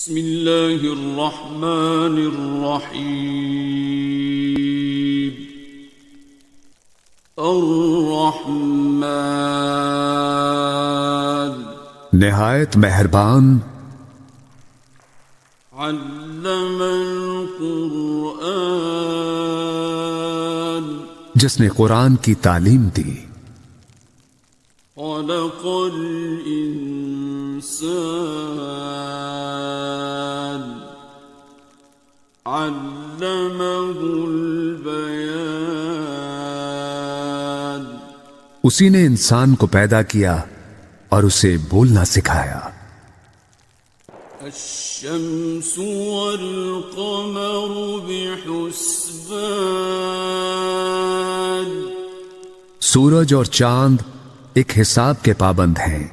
بسم اللہ الرحمن الرحیم الرحمن نہایت مہربان، علم القرآن جس نے قرآن کی تعلیم دی، خلق الانسان علمہ البیان اسی نے انسان کو پیدا کیا اور اسے بولنا سکھایا۔ الشمس والقمر بحسبان سورج اور چاند ایک حساب کے پابند ہیں،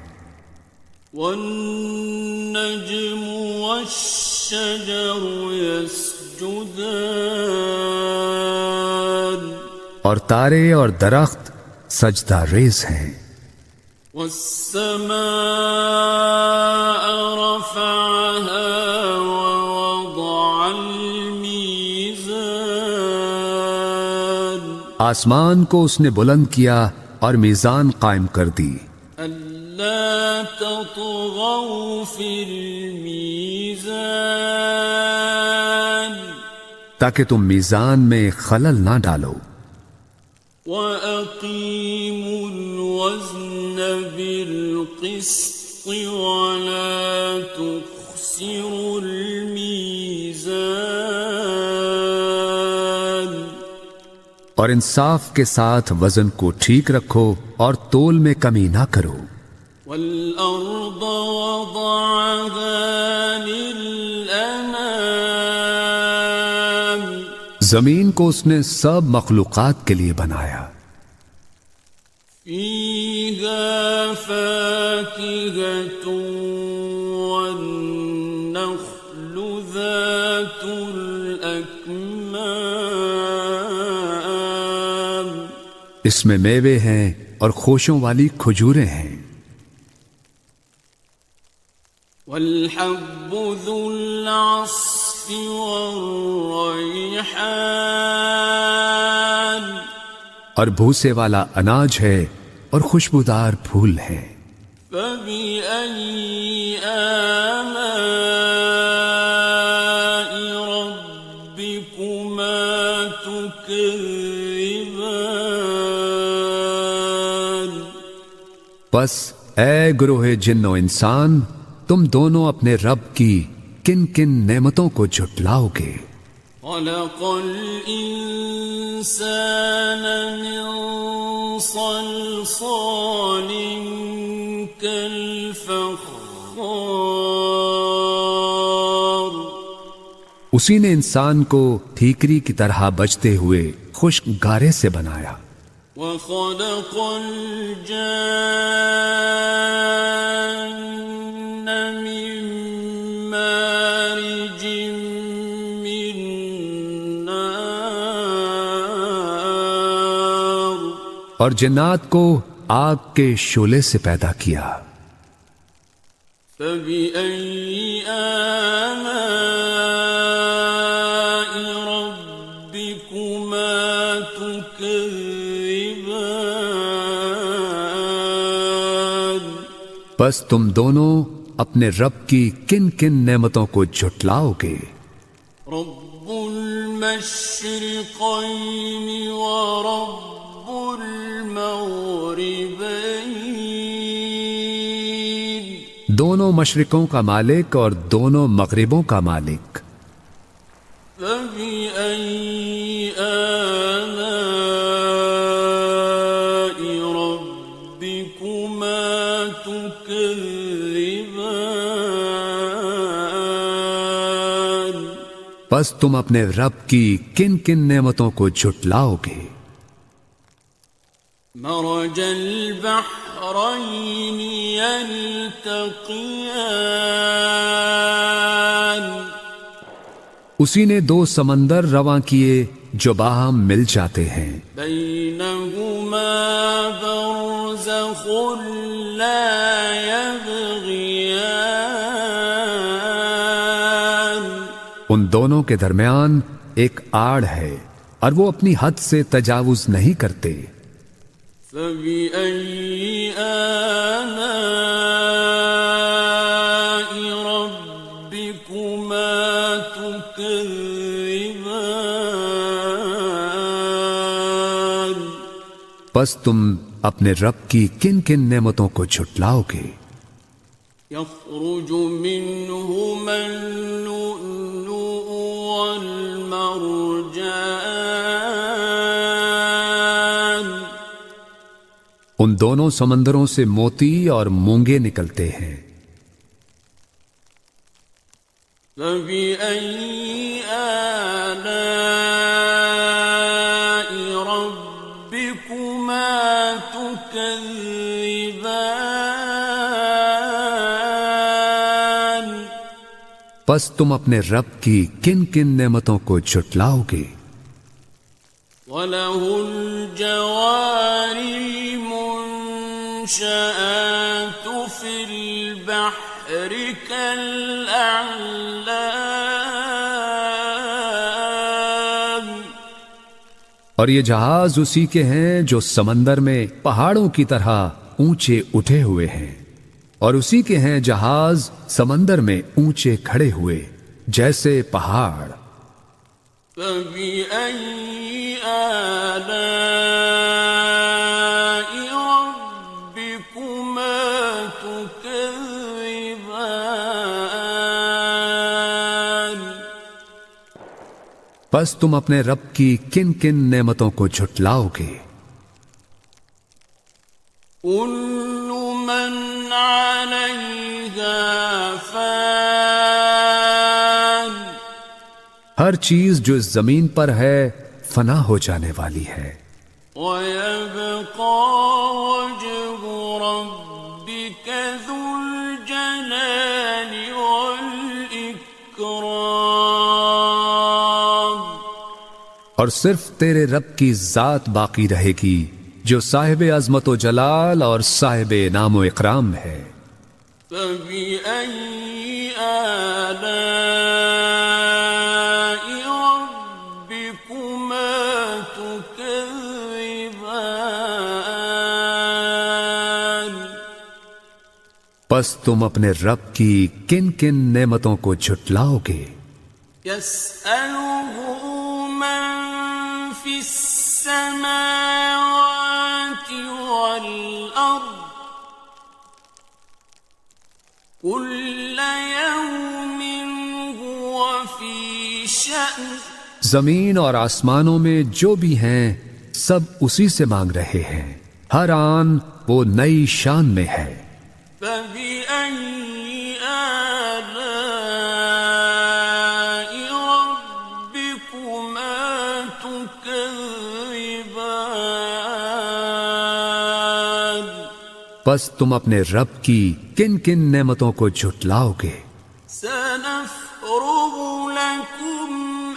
والنجم والشجر يسجدان اور تارے اور درخت سجدہ ریز ہیں۔ والسماء رفعها ووضع الميزان آسمان کو اس نے بلند کیا اور میزان قائم کر دی، ألا تطغوا في الميزان تاکہ تم میزان میں خلل نہ ڈالو، وَأَقِيمُوا الْوَزْنَ بِالْقِسْطِ وَلَا تُخْسِرُوا الْمِيزَانَ اور انصاف کے ساتھ وزن کو ٹھیک رکھو اور تول میں کمی نہ کرو۔ وَالْأَرْضَ وَضَعَهَا لِلْأَنَامِ زمین کو اس نے سب مخلوقات کے لیے بنایا، فِيهَا فَاكِهَةٌ وَالنَّخْلُ ذَاتُ الْأَكْمَامِ اس میں میوے ہیں اور خوشوں والی کھجوریں ہیں، وَالْحَبُّ ذُو الْعَصْفِ وَالرَّيْحَانِ اور بھوسے والا اناج ہے اور خوشبودار پھول ہیں۔ فَبِأَيِّ آلَاءِ رَبِّكُمَا تُكَذِّبَانِ بس اے گروہ جن و انسان، تم دونوں اپنے رب کی کن کن نعمتوں کو جھٹلاؤ گے۔ خَلَقَ الْإِنسَانَ مِنْ صَلْصَالٍ كَالْفَخَّارِ اسی نے انسان کو ٹھیکری کی طرح بجتے ہوئے خشک گارے سے بنایا، وَخَلَقَ الْجَانَّ مِن مَّارِجٍ مِّن نَّارٍ اور جنات کو آگ کے شعلے سے پیدا کیا۔ فَبِأَيِّ آلَاءِ رَبِّكُمَا تُكَذِّبَانِ بس تم دونوں اپنے رب کی کن کن نعمتوں کو جھٹلاؤ گے۔ رب المشرقين ورب المغربين دونوں مشرقوں کا مالک اور دونوں مغربوں کا مالک، فبأي آلاء ربكما تكذبان بس تم اپنے رب کی کن کن نعمتوں کو جھٹلاؤ گے۔ مرج البحرين يلتقيان اسی نے دو سمندر رواں کیے جو باہم مل جاتے ہیں، بينهما برزخ لا يبغيان ان دونوں کے درمیان ایک آڑ ہے اور وہ اپنی حد سے تجاوز نہیں کرتے۔ فبأي آلاء ربكما تكذبان؟ پس تم اپنے رب کی کن کن نعمتوں کو جھٹلاؤ گے؟ يخرج منهما اللؤلؤ والمرجان۔ ان دونوں سمندروں سے موتی اور مونگے نکلتے ہیں۔ فبأي آلاء ربكما تكذبان؟ پس تم اپنے رب کی کن کن نعمتوں کو جھٹلاؤ گے؟ وَلَهُ الْجَوَارِ الْمُنشَآتُ فِي الْبَحْرِ كَالْأَعْلَامِ۔ اور یہ جہاز اسی کے ہیں جو سمندر میں پہاڑوں کی طرح اونچے اٹھے ہوئے ہیں، اور اسی کے ہیں جہاز سمندر میں اونچے کھڑے ہوئے جیسے پہاڑ۔ فَبِأَيِّ آلَاءِ رَبِّكُمَا تُكَذِّبَانِ؟ پس تم اپنے رب کی کن کن نعمتوں کو جھٹلاؤ گے؟ كُلُّ مَنْ عَلَيْهَا فَانٍ۔ ہر چیز جو اس زمین پر ہے فنا ہو جانے والی ہے، وَيَبْقَى وَجْهُ رَبِّكَ ذُو الْجَلَالِ وَالْإِكْرَامِ۔ اور صرف تیرے رب کی ذات باقی رہے گی جو صاحب عظمت و جلال اور صاحب انعام و اکرام ہے۔ فَبِأَيِّ آلَاءِ رَبِّكُمَا تُكَذِّبَانِ؟ پس تم اپنے رب کی کن کن نعمتوں کو جھٹلاؤ گے؟ يَسْأَلُهُ مَن فِي السَّمَاوَاتِ وَالْأَرْضِ كُلَّ يَوْمٍ هُوَ فِي شَأْنٍ۔ زمین اور آسمانوں میں جو بھی ہیں سب اسی سے مانگ رہے ہیں، ہر آن وہ نئی شان میں ہے۔ فَبِأَيِّ آلَاءِ رَبِّكُمَا تُكَذِّبَانِ؟ پس تم اپنے رب کی کن کن نعمتوں کو جھٹلاؤ گے؟ سَنَفْرُغُ لَكُمْ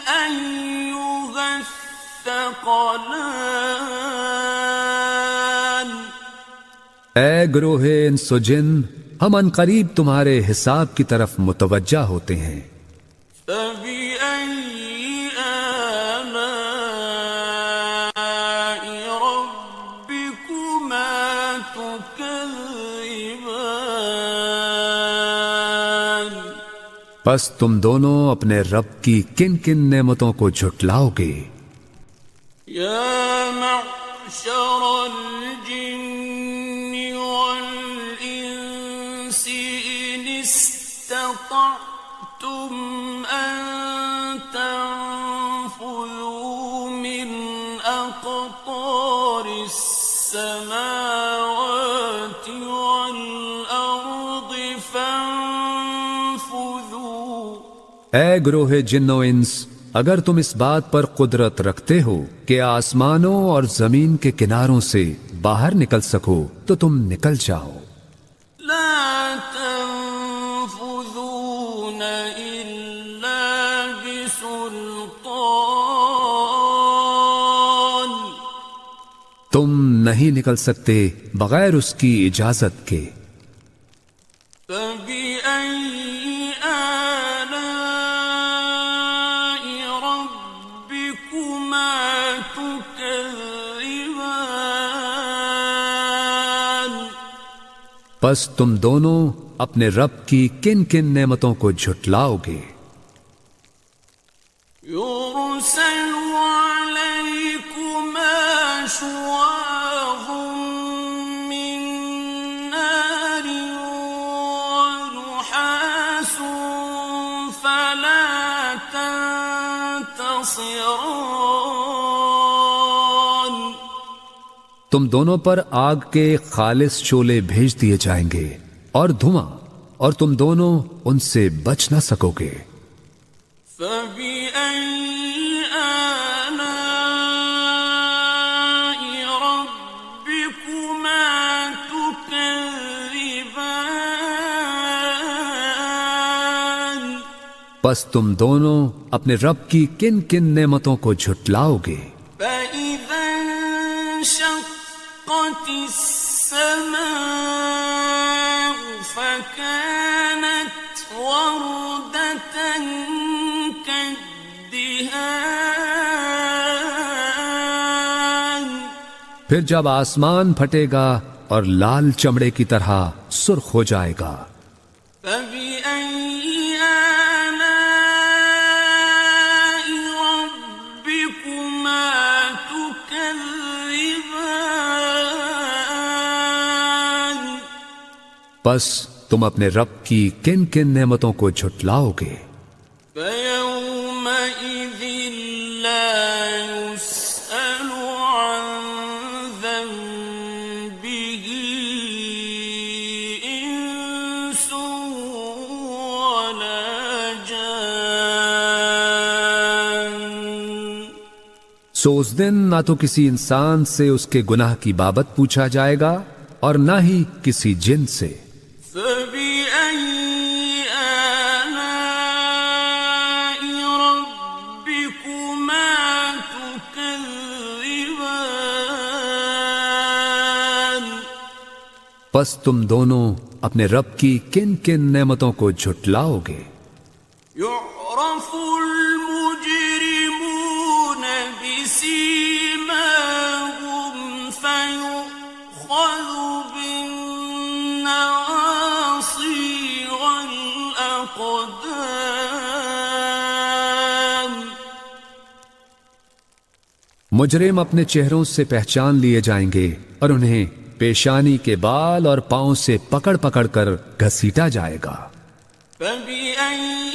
أَيُّهَ الثَّقَلَانِ۔ اے گروہ انس و جن، ہم عنقریب تمہارے حساب کی طرف متوجہ ہوتے ہیں۔ فَبِأَيِّ آلَاءِ رَبِّكُمَا تُكَذِّبَانِ؟ پس تم دونوں اپنے رب کی کن کن نعمتوں کو جھٹلاؤ گے؟ يَا مَعْشَرَ الْجِنِّ وَالْإِنسِ إِنِ اسْتَطَعْتُمْ أَن تَنفُذُوا مِنْ أَقْطَارِ السَّمَاوَاتِ وَالْأَرْضِ فَانفُذُوا۔ اے گروہ جن و انس، اگر تم اس بات پر قدرت رکھتے ہو کہ آسمانوں اور زمین کے کناروں سے باہر نکل سکو تو تم نکل جاؤ۔ لا تنفذون إلا بسلطان۔ تم نہیں نکل سکتے بغیر اس کی اجازت کے۔ فبأي آلاء پس تم دونوں اپنے رب کی کن کن نعمتوں کو جھٹلاؤ گے؟ يرسل عليكما شواظ من نار ونحاس فلا تنتصران تم دونوں پر آگ کے خالص شعلے بھیج دیے جائیں گے اور دھواں، اور تم دونوں ان سے بچ نہ سکو گے۔ فبأي آلاء ربكما تكذبان پس تم دونوں اپنے رب کی کن کن نعمتوں کو جھٹلاؤ گے؟ فإذا انشقت السماء فكانت وردة كالدهان پھر جب آسمان پھٹے گا اور لال چمڑے کی طرح سرخ ہو جائے گا۔ فبأي آلاء ربكما تكذبان پس تم اپنے رب کی کن کن نعمتوں کو جھٹلاؤ گے؟ فيومئذ لا يسأل عن ذنبه إنس ولا جان سو اس دن نہ تو کسی انسان سے اس کے گناہ کی بابت پوچھا جائے گا اور نہ ہی کسی جن سے۔ فبأي آلاء ربكما تكذبان پس تم دونوں اپنے رب کی کن کن نعمتوں کو جھٹلاؤ گے؟ يعرف المجرمون بسيماهم فيؤخذ بالنواصي والأقدام مجرم اپنے چہروں سے پہچان لیے جائیں گے اور انہیں پیشانی کے بال اور پاؤں سے پکڑ پکڑ کر گھسیٹا جائے گا۔ فبأي